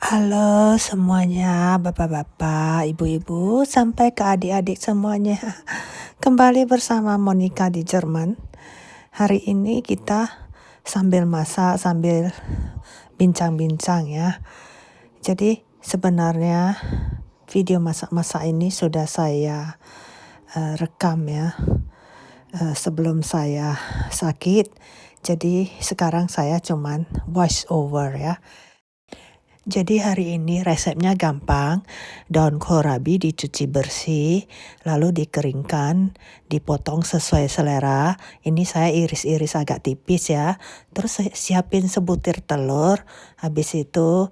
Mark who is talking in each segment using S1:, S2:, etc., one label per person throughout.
S1: Halo semuanya, bapak-bapak, ibu-ibu, sampai ke adik-adik semuanya. Kembali bersama Monica di Jerman. Hari ini kita sambil masak, sambil bincang-bincang ya. Jadi sebenarnya video masak-masak ini sudah saya rekam ya sebelum saya sakit. Jadi sekarang saya cuman voice over ya. Jadi hari ini resepnya gampang, daun kohlrabi dicuci bersih, lalu dikeringkan, dipotong sesuai selera. Ini saya iris-iris agak tipis ya. Terus siapin sebutir telur, habis itu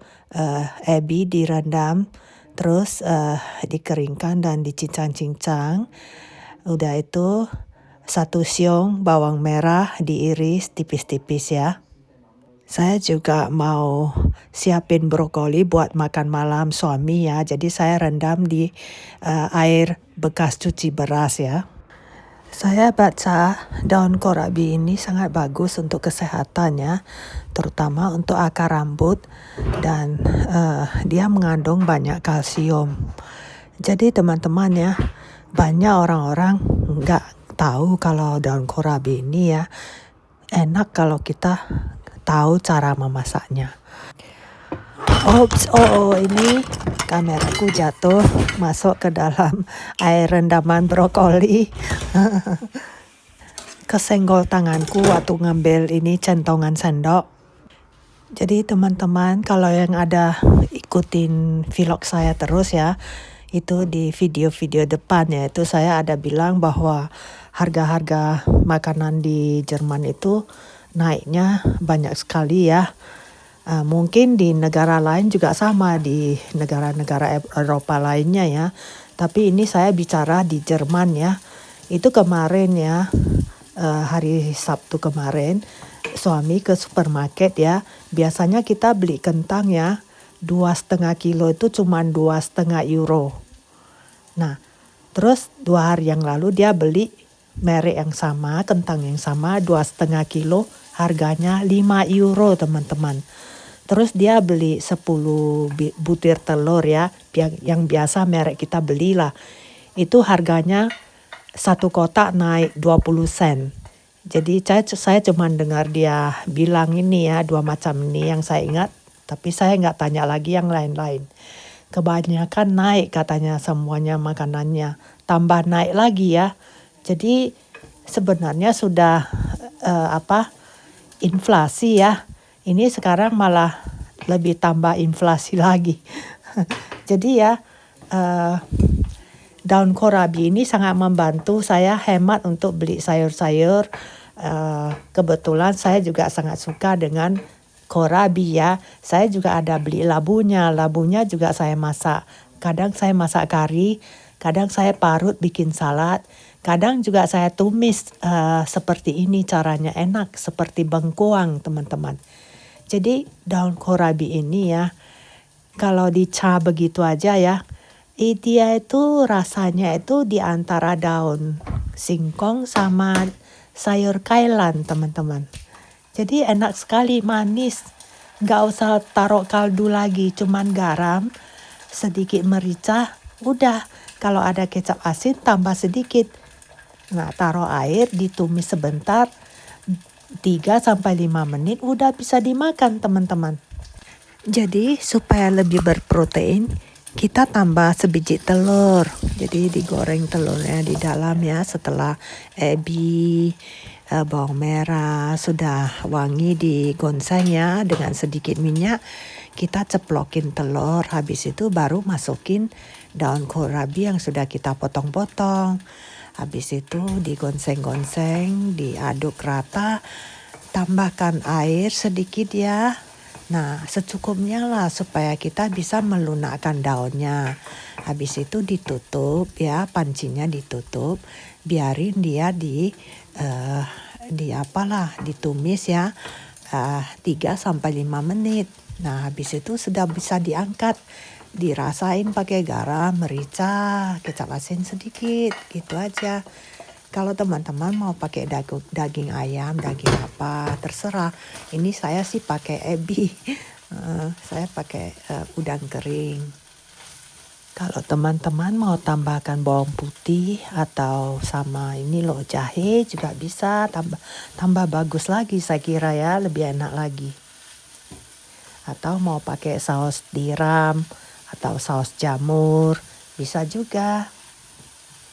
S1: ebi direndam, terus dikeringkan dan dicincang-cincang. Udah itu 1 siung bawang merah diiris tipis-tipis ya. Saya juga mau siapin brokoli buat makan malam suami ya. Jadi saya rendam di air bekas cuci beras ya. Saya baca daun kohlrabi ini sangat bagus untuk kesehatan ya. Terutama untuk akar rambut dan dia mengandung banyak kalsium. Jadi teman-teman ya, banyak orang-orang nggak tahu kalau daun kohlrabi ini ya enak kalau kita tahu cara memasaknya. Ini kameraku jatuh masuk ke dalam air rendaman brokoli. Kesenggol tanganku waktu ngambil ini centongan sendok. Jadi teman-teman kalau yang ada ikutin vlog saya terus ya, itu di video-video depan ya, itu saya ada bilang bahwa harga-harga makanan di Jerman itu naiknya banyak sekali ya. Mungkin di negara lain juga sama, di negara-negara Eropa lainnya ya. Tapi ini saya bicara di Jerman ya. Itu kemarin ya, hari Sabtu kemarin, suami ke supermarket ya. Biasanya kita beli kentang ya, 2,5 kilo itu cuma 2,5 euro. Nah, terus 2 hari yang lalu dia beli merek yang sama, kentang yang sama, 2,5 kilo, harganya 5 euro teman-teman. Terus dia beli 10 butir telur ya, yang biasa merek kita belilah. Itu harganya 1 kotak naik 20 sen. Jadi saya cuma dengar dia bilang ini ya, 2 macam ini yang saya ingat. Tapi saya nggak tanya lagi yang lain-lain. Kebanyakan naik katanya semuanya makanannya. Tambah naik lagi ya. Jadi sebenarnya sudah inflasi ya. Ini sekarang malah lebih tambah inflasi lagi. Jadi ya daun kohlrabi ini sangat membantu saya hemat untuk beli sayur-sayur. Kebetulan saya juga sangat suka dengan kohlrabi ya. Saya juga ada beli labunya. Labunya juga saya masak. Kadang saya masak kari, kadang saya parut bikin salad. Kadang juga saya tumis seperti ini caranya, enak seperti bengkoang teman-teman. Jadi daun kohlrabi ini ya, kalau dica begitu aja ya, dia itu rasanya itu di antara daun singkong sama sayur kailan teman-teman. Jadi enak sekali, manis. Nggak usah taruh kaldu lagi, cuman garam, sedikit merica, udah. Kalau ada kecap asin tambah sedikit. Nah, taruh air, ditumis sebentar, 3-5 menit udah bisa dimakan teman-teman. Jadi supaya lebih berprotein, kita tambah sebiji telur. Jadi digoreng telurnya di dalam ya, setelah ebi, bawang merah sudah wangi digonseng ya dengan sedikit minyak. Kita ceplokin telur, habis itu baru masukin daun kohlrabi yang sudah kita potong-potong. Habis itu digonseng-gonseng, diaduk rata, tambahkan air sedikit ya. Nah, secukupnya lah supaya kita bisa melunakkan daunnya. Habis itu ditutup ya, pancinya ditutup, biarin dia ditumis ya 3-5 menit. Nah, habis itu sudah bisa diangkat. Dirasain pakai garam, merica, kecap asin sedikit, gitu aja. Kalau teman-teman mau pakai daging ayam, daging apa, terserah. Ini saya sih pakai ebi. Saya pakai udang kering. Kalau teman-teman mau tambahkan bawang putih atau sama ini loh jahe juga bisa, tambah bagus lagi saya kira ya, lebih enak lagi. Atau mau pakai saus tiram atau saus jamur, bisa juga.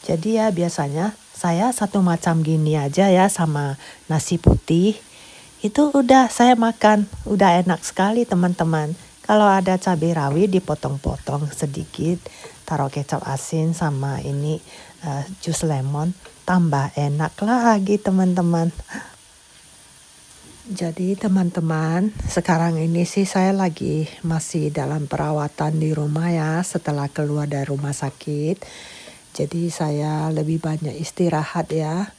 S1: Jadi ya biasanya saya satu macam gini aja ya sama nasi putih. Itu udah saya makan, udah enak sekali teman-teman. Kalau ada cabai rawit dipotong-potong sedikit, taruh kecap asin sama ini jus lemon, tambah enak lagi teman-teman. Jadi teman-teman, sekarang ini sih saya lagi masih dalam perawatan di rumah ya setelah keluar dari rumah sakit. Jadi saya lebih banyak istirahat ya.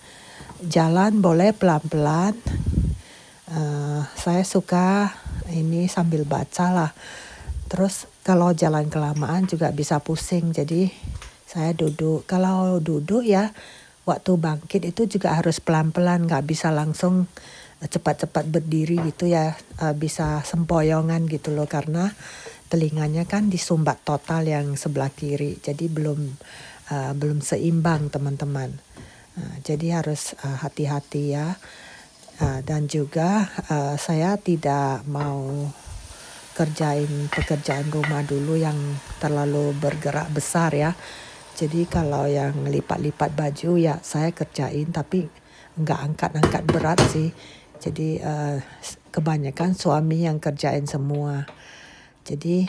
S1: Jalan boleh pelan-pelan. Saya suka ini sambil baca lah. Terus kalau jalan kelamaan juga bisa pusing. Jadi saya duduk. Kalau duduk ya waktu bangkit itu juga harus pelan-pelan. Gak bisa langsung cepat-cepat berdiri gitu ya. Bisa sempoyongan gitu loh. Karena telinganya kan disumbat total yang sebelah kiri. Jadi belum seimbang teman-teman. Jadi harus hati-hati ya. Dan juga saya tidak mau kerjain pekerjaan rumah dulu yang terlalu bergerak besar ya. Jadi kalau yang lipat-lipat baju ya saya kerjain tapi enggak angkat-angkat berat sih. Jadi kebanyakan suami yang kerjain semua. Jadi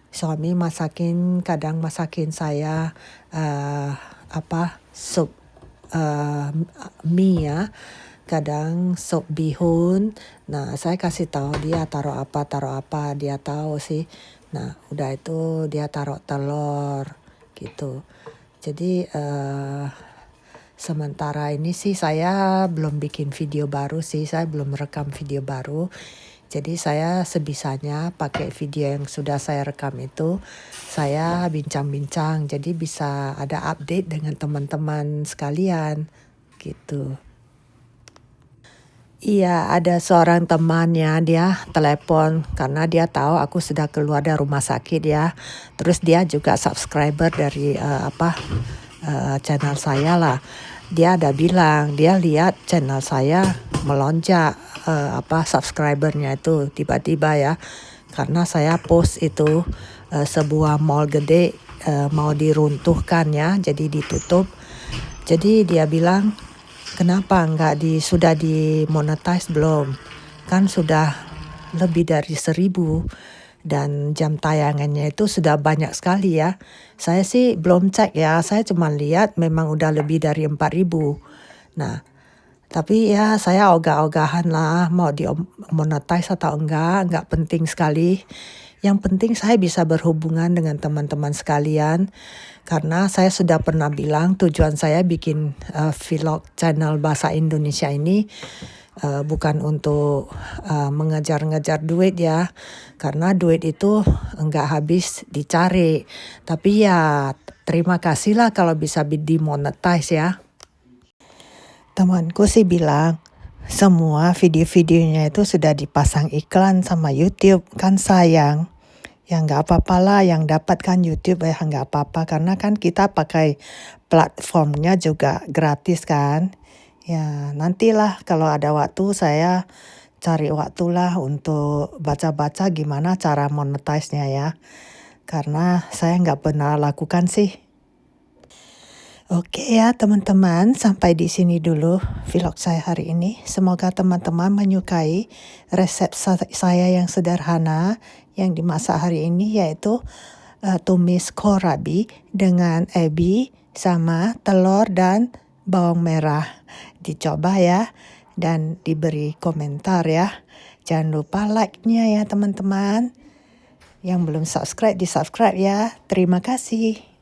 S1: suami kadang masakin saya sup mie ya. Kadang sup bihun. Nah, saya kasih tahu dia taruh apa, dia tahu sih. Nah, udah itu dia taruh telur gitu. Jadi sementara ini sih saya belum bikin video baru sih, saya belum rekam video baru. Jadi saya sebisanya pakai video yang sudah saya rekam itu, saya bincang-bincang. Jadi bisa ada update dengan teman-teman sekalian gitu. Iya, ada seorang temannya, dia telepon karena dia tahu aku sudah keluar dari rumah sakit ya. Terus dia juga subscriber dari channel saya lah. Dia ada bilang, dia lihat channel saya melonjak subscribernya itu tiba-tiba ya. Karena saya post itu sebuah mall gede mau diruntuhkan ya, jadi ditutup. Jadi dia bilang, kenapa sudah dimonetize belum? Kan sudah lebih dari 1.000 dan jam tayangannya itu sudah banyak sekali ya. Saya sih belum cek ya, saya cuma lihat memang udah lebih dari 4.000. Nah, tapi ya saya ogah-ogahan lah mau dimonetize atau enggak penting sekali. Yang penting saya bisa berhubungan dengan teman-teman sekalian. Karena saya sudah pernah bilang tujuan saya bikin vlog channel bahasa Indonesia ini bukan untuk mengejar-ngejar duit ya. Karena duit itu enggak habis dicari. Tapi ya terima kasih lah kalau bisa dimonetize ya. Temanku sih bilang semua video-videonya itu sudah dipasang iklan sama YouTube, kan sayang. Ya nggak apa-apa lah, yang dapatkan YouTube ya nggak apa-apa. Karena kan kita pakai platformnya juga gratis kan. Ya nantilah kalau ada waktu saya cari waktulah untuk baca-baca gimana cara monetize-nya ya. Karena saya nggak pernah lakukan sih. Oke ya teman-teman, sampai di sini dulu vlog saya hari ini. Semoga teman-teman menyukai resep saya yang sederhana yang dimasak hari ini, yaitu tumis kohlrabi dengan ebi sama telur dan bawang merah. Dicoba ya dan diberi komentar ya. Jangan lupa like-nya ya teman-teman. Yang belum subscribe di subscribe ya. Terima kasih.